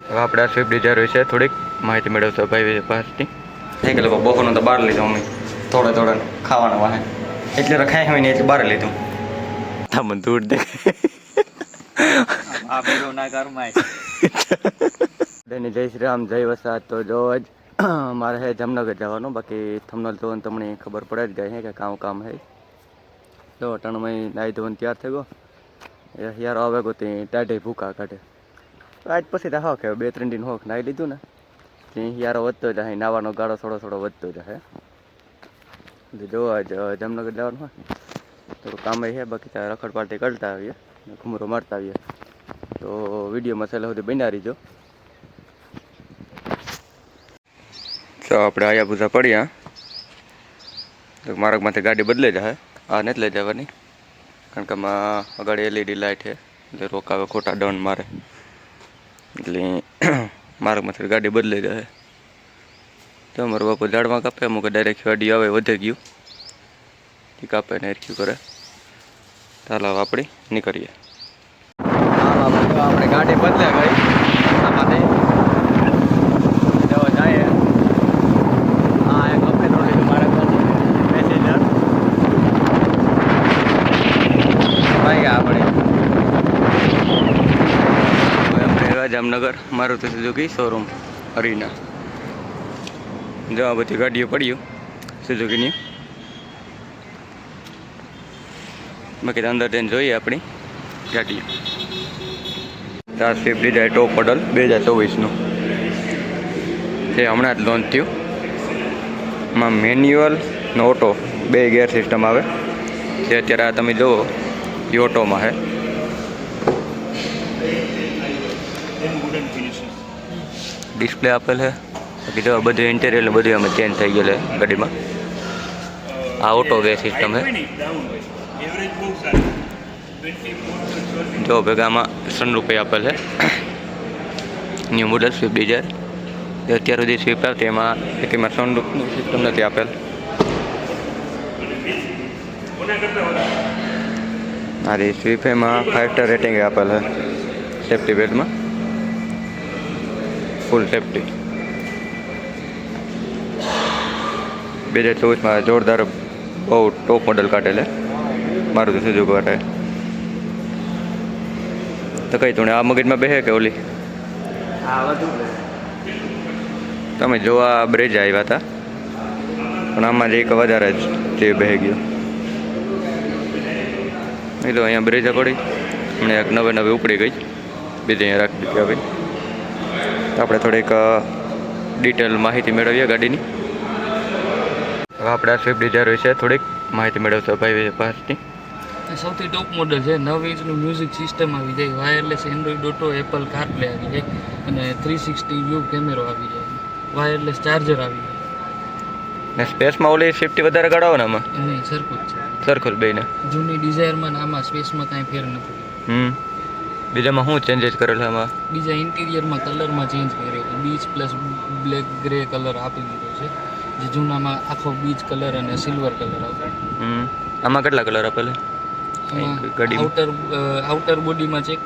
હવે આપણે આ સ્વિફ્ટ ડિઝાયર વિશે થોડીક માહિતી મેળવશો ભાઈ પાસેથી. થઈ ગયેલું બપોરનું તો બહાર લીધું અમે થોડા ખાવાના વાહે એટલે રખાય હોય ને એટલે બહાર લીધું. તમને દૂર દે આ બીજો ના ઘરમાં જય શ્રી રામ, જય વરસાદ. તો જો જ મારે હે જામનગર જવાનું, બાકી થમનલ તો તમને ખબર પડે જ ગઈ હે કે કામ હે. જો ટણમાં નાહી ધોઈને તૈયાર થઈ ગયો, યાર આવે ગો તે ટાઢે ભૂકા કાઢે. આજ પછી તો હા કે 2-3 દિન હોક નાહી લીધું ને તે યારો વધતો જાય, નાવાનો ગાળો થોડો વધતો જાય. જો આજ જામનગર જવાનું હોય થોડું કામ છે, બાકી ત્યાં રખડ પાર્ટી કરતા આવીએ, ઘૂમરો મારતા આવીએ. તો વિડીયોમાં છેલ્લે સુધી બન્યા રહીજો. તો આપણે આયા પૂજા પડ્યા તો માર્ગમાંથી ગાડી બદલાઈ જાય. આ નથી લઈ જવાની કારણ કે આમાં આગળ LED લાઇટ છે એટલે રોકાવે ખોટા દંડ મારે, એટલે માર્ગમાંથી ગાડી બદલાઈ જાય. તો અમારું બાપુ ઝાડમાં કાપે, અમુક ડાયરેક્ટ ગાડી આવે વધે ગયું એ કાપે ને એરક્યુ કરે. ચાલો આપણી નીકળીએ. આપણે ગાડી બદલે ગઈ આમાંથી જવા જાય. હા એક આપણે તો લીધું મારે પેસેન્જર ભાઈ ગયા આપણે જામનગર મારુતિ સુઝુકી શોરૂમ અરીના. જો આ બધી ગાડીઓ પડ્યું સુઝુકીની, બાકી તો અંદર જઈને જોઈએ આપણી ગાડીઓ. આ સ્વિફ્ટ ડિઝાયર ટોપ મોડલ 2024નું જે હમણાં જ લોન્ચ થયું. એમાં મેન્યુઅલ ને ઓટો 2 ગિયર સિસ્ટમ આવે, જે અત્યારે તમે જુઓ એ ઓટોમાં છે. ડિસ્પ્લે આપેલ છે, બાકી જો બધું ઇન્ટેરિયર બધું અમે ચેન્જ થઈ ગયેલું છે ગાડીમાં. આ ઓટો વે સિસ્ટમ છે. જો ભેગામાં સનરૂફ આપેલ છે. ન્યૂ મોડલ સ્વિફ્ટ ડિઝાયર જે અત્યાર સુધી સ્વિફ્ટ આવતી એમાં સનરૂફનું સિસ્ટમ નથી આપેલ. આ સ્વિફ્ટ એમાં 5 સ્ટાર રેટિંગ આપેલ છે. સેફ્ટી બેલ્ટમાં ફૂલ સેફ્ટી. 2024માં જોરદાર બહુ ટોપ મોડલ કાઢેલ મારુતિ સુઝુકી માટે. તો કઈ તું આ મગજમાં બેસે કે ઓલી તમે જોવા બ્રિજ આવ્યા હતા પણ આમાં જે વધારે જ જે બેસી ગયો. એટલે અહીંયા બ્રિજ પડી મને એક નવી ઉપડી ગઈ, બીજી અહીંયા રાખી દીધી. હવે આપણે થોડીક ડિટેલ માહિતી મેળવીએ ગાડીની. હવે આપણે આ સ્વિફ્ટ ડિઝાયર વિશે થોડીક માહિતી મેળવશો ભાઈ પાસેથી. સૌથી ટોપ મોડલ છે. 9 ઇંચનું મ્યુઝિક સિસ્ટમ આવી જાય, વાયરલેસ એન્ડ્રોઇડ ઓટો એપલ કારપ્લે આવી જાય અને 360 વ્યૂ કેમેરો આવી જાય, વાયરલેસ ચાર્જર આવી જાય. ને સ્પેસમાં ઓલી સેફ્ટી વધારે કાઢાવો ને આમાં નહીં સરખું જ છે, સરખું જ બેને. જૂની ડિઝાયરમાં ને આમાં સ્પેસમાં કાંઈ ફેર નથી. બીજામાં શું ચેન્જીસ કરેલ છે આમાં? બીજા ઇન્ટિરિયરમાં કલરમાં ચેન્જ કર્યો છે, beach plus black grey colour આપી દીધો છે, જે જૂનામાં આખો બીચ કલર અને સિલ્વર કલર આવતો. આમાં કેટલા કલર આપેલા? આઉટર બોડીમાં ચેક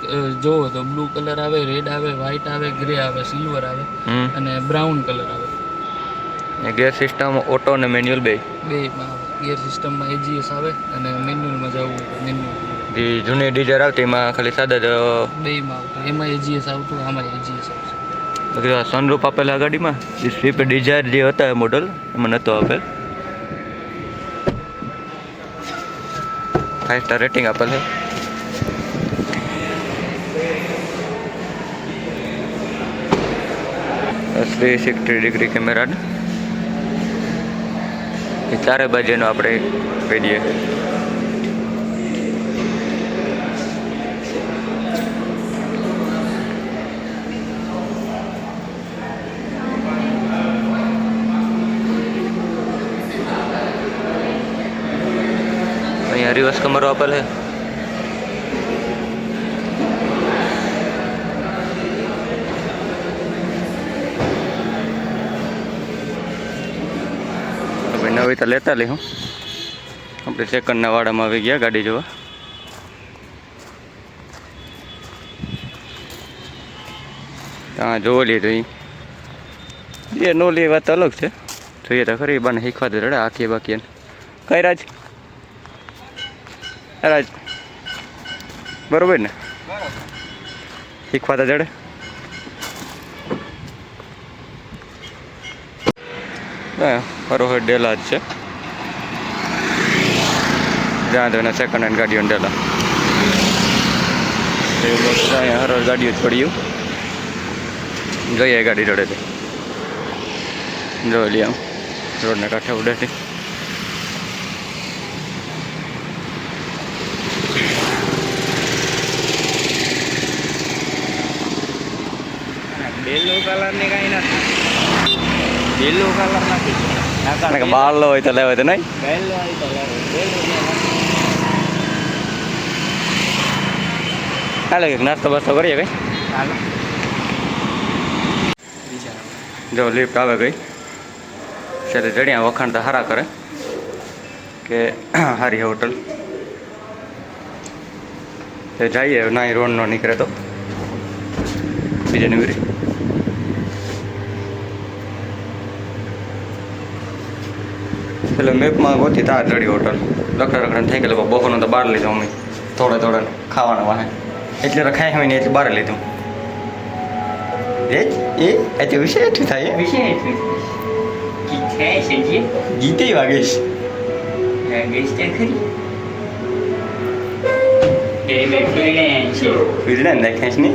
જોવો તો બ્લુ કલર આવે, રેડ આવે, વ્હાઇટ આવે, ગ્રે આવે, સિલ્વર આવે અને બ્રાઉન કલર આવે. ગિયર સિસ્ટમ ઓટો અને મેન્યુઅલ બેમાં આવે. ગિયર સિસ્ટમમાં AGS આવે અને મેન્યુઅલમાં જવું હોય મેન્યુઅલ. જે જૂની ડિઝાયર આવતી એમાં ખાલી સાદા જ બેમાં આવતું, એમાં AGS આવતું, આમાં AGS આવશે. સનરૂફ આપેલા ગાડીમાં જે સ્વિફ્ટ ડિઝાયર જે હતા મોડલ એમાં નહોતો આપેલ. 5 સ્ટાર રેટિંગ આપેલ છે. અસલી 360 ડિગ્રી કેમેરા એ ચારે બાજુનો આપણે કહી દઈએ. અહીંયા રિવર્સ કમરો આપેલ છે. નવી તો લેતા લઈ હું આપણે સેકન્ડના વાડામાં આવી ગયા ગાડી જોવા. હા જોવો લે તો એ નો લે વાત અલગ છે. જોઈએ તો ખરી બને શીખવા તો રડે આખી બાકી કઈ રાજ રાજ બરોબર ને શીખવા તો જડે. બરોબર ડેલા જ છે જ્યાં તો એના સેકન્ડ હેન્ડ ગાડીઓ ડેલા અહીંયા હર ગાડીઓ છોડ્યું જોઈએ ગાડી રડે છે જોઈ લઈએ આમ રોડને કાંઠે ઉડેથી બેલો કલર ને કઈ નથી બેલો કલર નથી બારલો હોય તો લેવાય તો નહીં બેલો હોય તો હાલે કંઈક નાસ્તો બાસ્તો કરીએ કઈ હાલો જો લિફ્ટ આવે ગઈ ત્યારે જડિયા વખાણ તો સારા કરે કે સારી હોટલ તે જઈએ ના રોડ નો નીકળે તો બીજે નીકળી એટલે મેપમાં ગોતી તાર ચડી હોટલ રખડા રખડા થઈ ગયેલું બપોરનો તો બહાર લીધો અમે થોડા ખાવાના વાહે એટલે રખાય હોય ને એટલે બહાર લીધું એ તો વિષય એટલું થાય ગીતે વાગીશ ફીરડા ને દેખાશ ને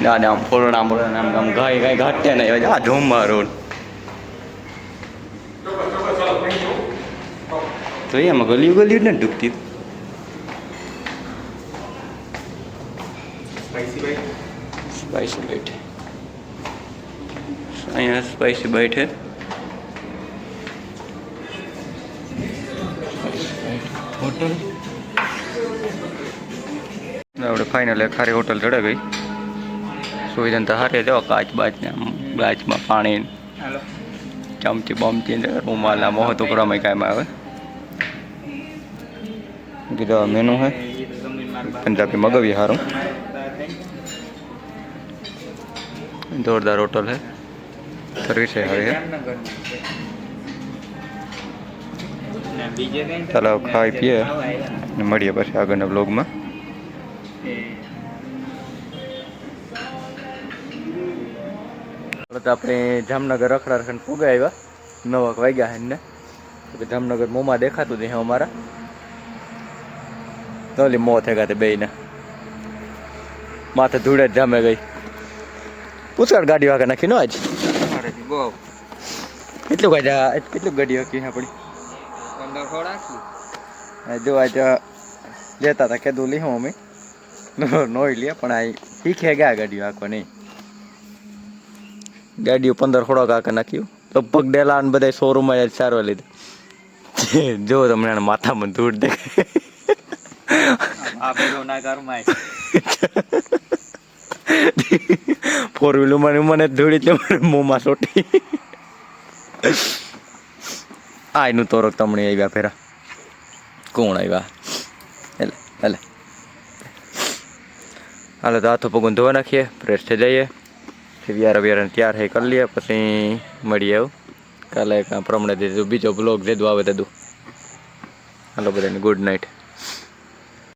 દાદા આમ ફોરડા બોલડા આમ ગાય ગાય ઘાટ્યા નહીં આ ધૂમમાં રોડ તો એમાં ગલ્યું ને ડૂબતી સ્પાઈસી બાઈટ અહીંયા સ્પાઈસી બાઈટ છે હોટલ આપણે ફાઇનલ એક સારી હોટલ ચડે ગઈ સુવિધા તો સારી જો કાચ બાચને બાચમાં પાણી ચમચી બમચી રૂમાલના મોહ તો કરવામાં કાયમ આવે કીધું મેનુ હે પંજાબી મગાવી સારું જોરદાર હોટલ है सर्विस है हरी है ચાલો ખાઈ પીએ ને મળીએ પછી આગળના બ્લોગમાં તો આપણે જામનગર રખડા રખડ પૂગા આવ્યા 9 વાગ્યા હે ને જામનગર મોંમાં દેખાતું હતું અમારા તો ઓલી મોં થઈ ગયા બે ને માથે ધૂળે જ જામે ગઈ પૂછડ ગાડી વાગે નાખી નો આજ કેટલું ગાડી હકી આપણી જો આજ લેતા હતા કીધું લીધું અમે નોઈ લે પણ આ શીખે ગયા ગાડીઓ આખો નહીં ગાડીઓ 15 થોડોક આખા નાખ્યું લગભગ ડેલા ને બધા શોરૂમમાં જ સારવા લીધું જો તમને માથામાં ધૂળ દેખાય ફોર વ્હીલમાં મને ધૂળ એટલે મોંમાં સોટી આ એનું તોરક તમને આવ્યા ફેરા કોણ આવ્યા એટલે હાલો તો હાથો પગું ધોવા નાખીએ ફ્રેશ થઈ જઈએ વિયાર તૈયાર થઈ કરી લઈએ પછી મળીએ એવું કાલે કાં પ્રમાણે દીધું બીજો બ્લોગ જેદું આવે તેદું હાલો બધાને ગુડ નાઇટ